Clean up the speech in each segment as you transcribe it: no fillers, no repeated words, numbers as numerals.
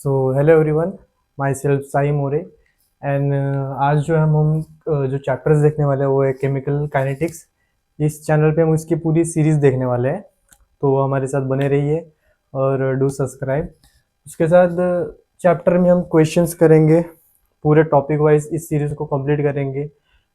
Hello everyone, my self Sai more and आज जो जो चैप्टर्स देखने वाले हैं वो है केमिकल काइनेटिक्स। इस चैनल पे हम इसकी पूरी सीरीज देखने वाले हैं, तो हमारे साथ बने रहिए और डू सब्सक्राइब। उसके साथ चैप्टर में हम क्वेश्चंस करेंगे, पूरे टॉपिक वाइज इस सीरीज को कंप्लीट करेंगे।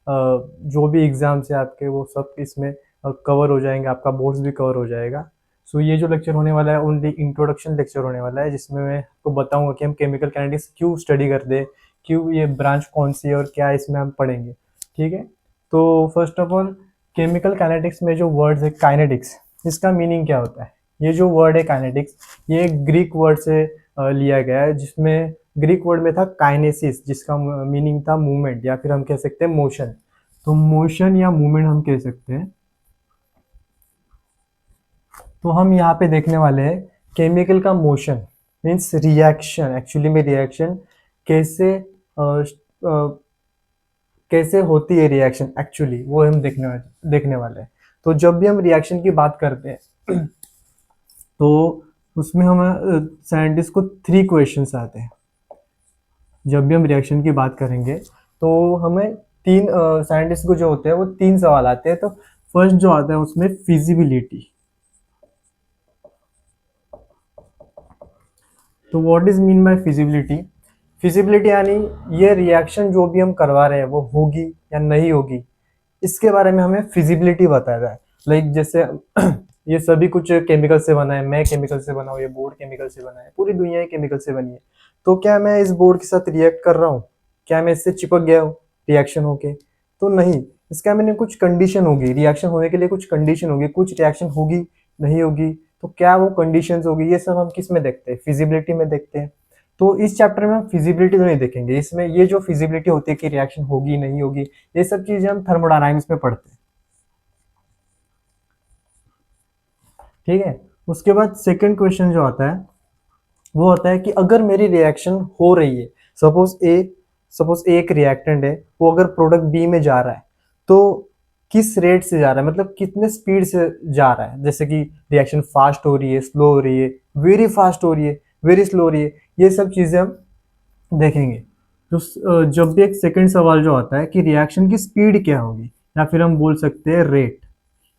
जो भी एग्जाम्स है आपके वो सब इसमें कवर हो जाएंगे, आपका बोर्ड्स भी कवर हो जाएगा। ये जो लेक्चर होने वाला है ओनली इंट्रोडक्शन लेक्चर होने वाला है, जिसमें मैं आपको बताऊंगा कि हम केमिकल काइनेटिक्स क्यों स्टडी करते हैं, क्यों ये ब्रांच कौन सी है और क्या इसमें हम पढ़ेंगे। ठीक है, तो first of all chemical kinetics में जो वर्ड्स है काइनेटिक्स, इसका मीनिंग क्या होता है। ये जो वर्ड है काइनेटिक्स, ये एक ग्रीक वर्ड से लिया गया है, जिसमें ग्रीक वर्ड में था काइनेसिस, जिसका मीनिंग था मूवमेंट या फिर हम कह सकते हैं मोशन। तो मोशन या मूवमेंट हम कह सकते हैं। तो हम यहाँ पे देखने वाले हैं केमिकल का मोशन मीन्स रिएक्शन। एक्चुअली में रिएक्शन कैसे कैसे होती है रिएक्शन, एक्चुअली वो हम देखने वाले हैं। तो जब भी हम रिएक्शन की बात करते हैं तो उसमें हम साइंटिस्ट को 3 क्वेश्चंस आते हैं। जब भी हम रिएक्शन की बात करेंगे तो हमें 3 साइंटिस्ट को जो होते हैं वो 3 सवाल आते हैं। तो फर्स्ट जो आता है उसमें फिजिबिलिटी। तो what is mean by feasibility. Feasibility यानी ये रिएक्शन जो भी हम करवा रहे हैं वो होगी या नहीं होगी, इसके बारे में हमें फिजिबिलिटी बताया है। लाइक जैसे ये सभी कुछ केमिकल से बना है, मैं केमिकल से बना हूँ, ये बोर्ड केमिकल से बना है, पूरी दुनिया ही केमिकल से बनी है। तो क्या मैं इस बोर्ड के साथ रिएक्ट कर रहा हूँ, क्या मैं इससे चिपक गया हूँ रिएक्शन होके? तो नहीं, इसका मैंने कुछ कंडीशन होगी, रिएक्शन होने के लिए कुछ कंडीशन होगी, कुछ रिएक्शन होगी नहीं होगी, तो क्या वो कंडीशंस होगी, ये सब हम किस में देखते हैं, फिजिबिलिटी में देखते हैं। तो इस चैप्टर में हम फिजिबिलिटी तो नहीं देखेंगे, इसमें ये जो फिजिबिलिटी होती है कि रिएक्शन होगी नहीं होगी, ये सब चीजें हम थर्मोडायनामिक्स में पढ़ते हैं। ठीक है, उसके बाद सेकंड क्वेश्चन जो आता है वो होता है कि अगर मेरी रिएक्शन हो रही है, सपोज एक रिएक्टेंट है, वो अगर प्रोडक्ट बी में जा रहा है तो किस रेट से जा रहा है, मतलब कितने स्पीड से जा रहा है। जैसे कि रिएक्शन फास्ट हो रही है, स्लो हो रही है, वेरी फास्ट हो रही है, वेरी स्लो हो रही है, ये सब चीजें हम देखेंगे। तो जब भी एक सेकंड सवाल जो आता है कि रिएक्शन की स्पीड क्या होगी, या फिर हम बोल सकते हैं रेट,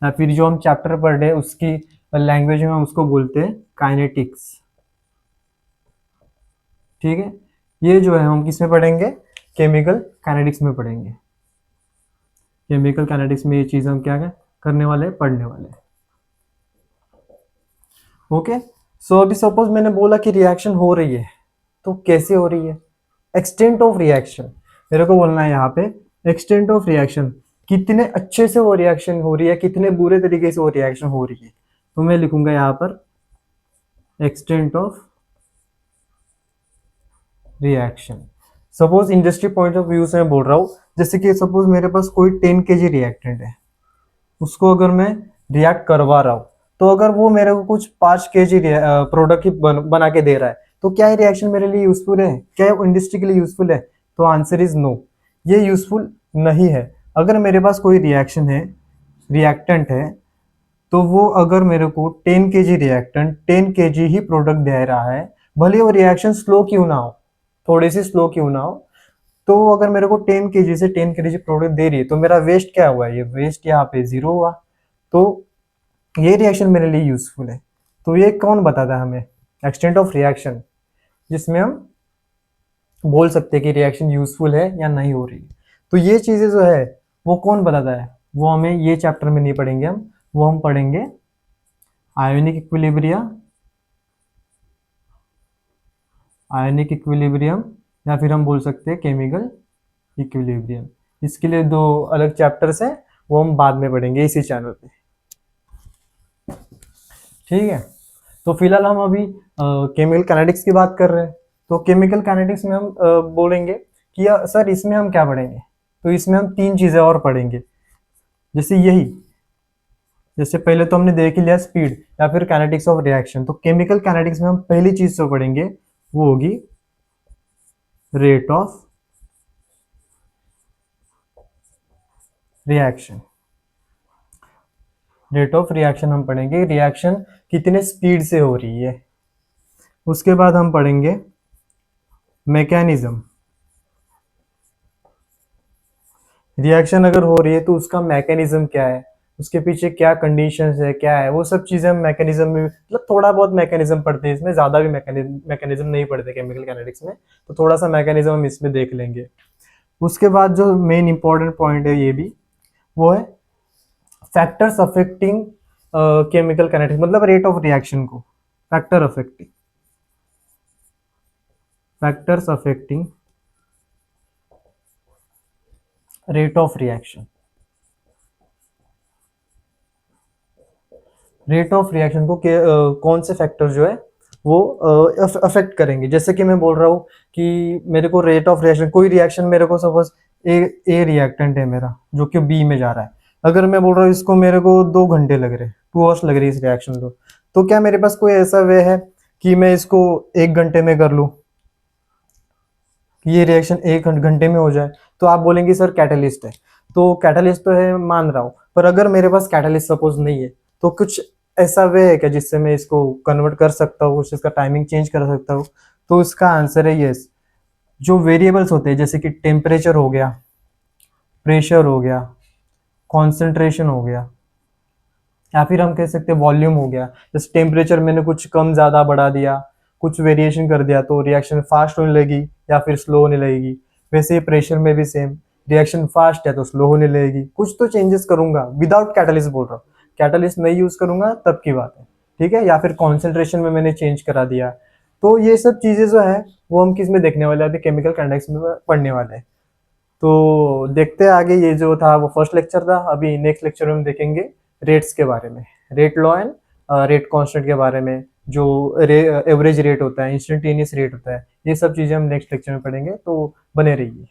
या फिर जो हम चैप्टर पढ़ रहे हैं उसकी लैंग्वेज में हम उसको बोलते हैं काइनेटिक्स। ठीक है, ये जो है हम किस में पढ़ेंगे, केमिकल काइनेटिक्स में पढ़ेंगे। केमिकल काइनेटिक्स में ये चीज हम क्या करने वाले हैं, पढ़ने वाले हैं। ओके, सो अभी सपोज मैंने बोला कि रिएक्शन हो रही है, तो कैसे हो रही है, एक्सटेंट ऑफ रिएक्शन मेरे को बोलना है यहाँ पे। एक्सटेंट ऑफ रिएक्शन, कितने अच्छे से वो रिएक्शन हो रही है, कितने बुरे तरीके से वो रिएक्शन हो रही है। तो मैं लिखूंगा यहाँ पर extent of reaction. Suppose industry point of view से मैं बोल रहा हूँ, जैसे कि सपोज मेरे पास कोई 10 kg रिएक्टेंट है, उसको अगर मैं रिएक्ट करवा रहा हूँ, तो अगर वो मेरे को कुछ 5 kg प्रोडक्ट ही बना के दे रहा है, तो क्या ये रिएक्शन मेरे लिए यूजफुल है, क्या ये इंडस्ट्री के लिए यूजफुल है? तो आंसर इज नो, ये यूजफुल नहीं है। अगर मेरे पास कोई रिएक्शन है, रिएक्टेंट है, तो वो अगर मेरे को 10 kg रिएक्टेंट 10 kg ही प्रोडक्ट दे रहा है, भले वो रिएक्शन स्लो क्यों ना हो, थोड़ी सी स्लो क्यों ना हो, तो अगर मेरे को 10 kg से 10 kg प्रोडक्ट दे रही है, तो मेरा वेस्ट क्या हुआ, ये वेस्ट यहाँ पे 0 हुआ। तो ये रिएक्शन मेरे लिए यूजफुल है। तो ये कौन बताता है हमें, एक्सटेंट ऑफ रिएक्शन, जिसमें हम बोल सकते हैं कि रिएक्शन यूजफुल है या नहीं हो रही है। तो ये चीजें जो है वो कौन बताता है, वो हमें ये चैप्टर में नहीं पढ़ेंगे हम, वो हम पढ़ेंगे आयोनिक इक्विलिब्रियम, आयोनिक इक्विलिब्रियम, या फिर हम बोल सकते हैं केमिकल इक्विलिब्रियम। इसके लिए 2 अलग चैप्टर्स हैं, वो हम बाद में पढ़ेंगे इसी चैनल पे। ठीक है, तो फिलहाल हम अभी केमिकल काइनेटिक्स की बात कर रहे हैं। तो केमिकल काइनेटिक्स में हम बोलेंगे कि सर इसमें हम क्या पढ़ेंगे, तो इसमें हम 3 चीजें और पढ़ेंगे। जैसे यही, जैसे पहले तो हमने देख ही लिया स्पीड या फिर काइनेटिक्स ऑफ रिएक्शन, तो केमिकल काइनेटिक्स में हम पहली चीज जो पढ़ेंगे वो होगी rate of reaction. Rate of reaction हम पढ़ेंगे, रिएक्शन कितने स्पीड से हो रही है। उसके बाद हम पढ़ेंगे मैकेनिज्म, रिएक्शन अगर हो रही है तो उसका मैकेनिज्म क्या है, उसके पीछे क्या कंडीशंस है, क्या है, वो सब चीजें हम मैकेनिज्म में मतलब थोड़ा बहुत मैकेनिज्म पढ़ते हैं इसमें, ज्यादा भी मैकेनिज्म नहीं पढ़ते केमिकल काइनेटिक्स में, तो थोड़ा सा मैकेनिज्म हम इसमें देख लेंगे। उसके बाद जो मेन इंपॉर्टेंट पॉइंट है ये भी, वो है फैक्टर्स अफेक्टिंग केमिकल काइनेटिक्स, मतलब रेट ऑफ रिएक्शन को, factor affecting, factors affecting rate of reaction, rate of reaction को कौन से फैक्टर जो है वो अफेक्ट करेंगे। जैसे कि मैं बोल रहा हूँ कि मेरे को रेट ऑफ रिएक्शन, कोई रिएक्शन मेरे को सपोज ए रिएक्टेंट है मेरा जो कि बी में जा रहा है, अगर मैं बोल रहा हूँ इसको मेरे को 2 घंटे लग रहे, 2 आवर्स लग रही है इस रिएक्शन को, तो क्या मेरे पास कोई ऐसा वे है कि मैं इसको 1 घंटे में कर लूँ, कि ये रिएक्शन 1 घंटे में हो जाए? तो आप बोलेंगे सर कैटलिस्ट है, तो कैटलिस्ट तो है मान रहा हूँ, पर अगर मेरे पास कैटलिस्ट सपोज नहीं है, तो कुछ ऐसा वे है क्या जिससे मैं इसको कन्वर्ट कर सकता हूँ, कुछ इसका टाइमिंग चेंज कर सकता हूँ? तो इसका आंसर है यस। जो वेरिएबल्स होते हैं जैसे कि टेम्परेचर हो गया, प्रेशर हो गया, कॉन्सेंट्रेशन हो गया, या फिर हम कह सकते हैं वॉल्यूम हो गया। जैसे टेम्परेचर मैंने कुछ कम ज़्यादा बढ़ा दिया, कुछ वेरिएशन कर दिया, तो रिएक्शन फास्ट होने लगी या फिर स्लो होने लगेगी। वैसे ही प्रेशर में भी सेम, रिएक्शन फास्ट है तो स्लो होने लगेगी। कुछ तो चेंजेस करूंगा विदाउट कैटलिस्ट बोल रहा हूँ, कैटलिस्ट नहीं यूज करूंगा तब की बात है, ठीक है। या फिर कॉन्सेंट्रेशन में मैंने चेंज करा दिया। तो ये सब चीज़ें जो है वो हम किस में देखने वाले हैं, अभी केमिकल काइनेटिक्स में पढ़ने वाले हैं। तो देखते हैं आगे, ये जो था वो फर्स्ट लेक्चर था। अभी नेक्स्ट लेक्चर में हम देखेंगे रेट्स के बारे में, rate law and rate constant के बारे में, जो एवरेज रेट होता है, इंस्टेंटेनियस रेट होता है, ये सब चीज़ें हम नेक्स्ट लेक्चर में पढ़ेंगे। तो बने रहिए।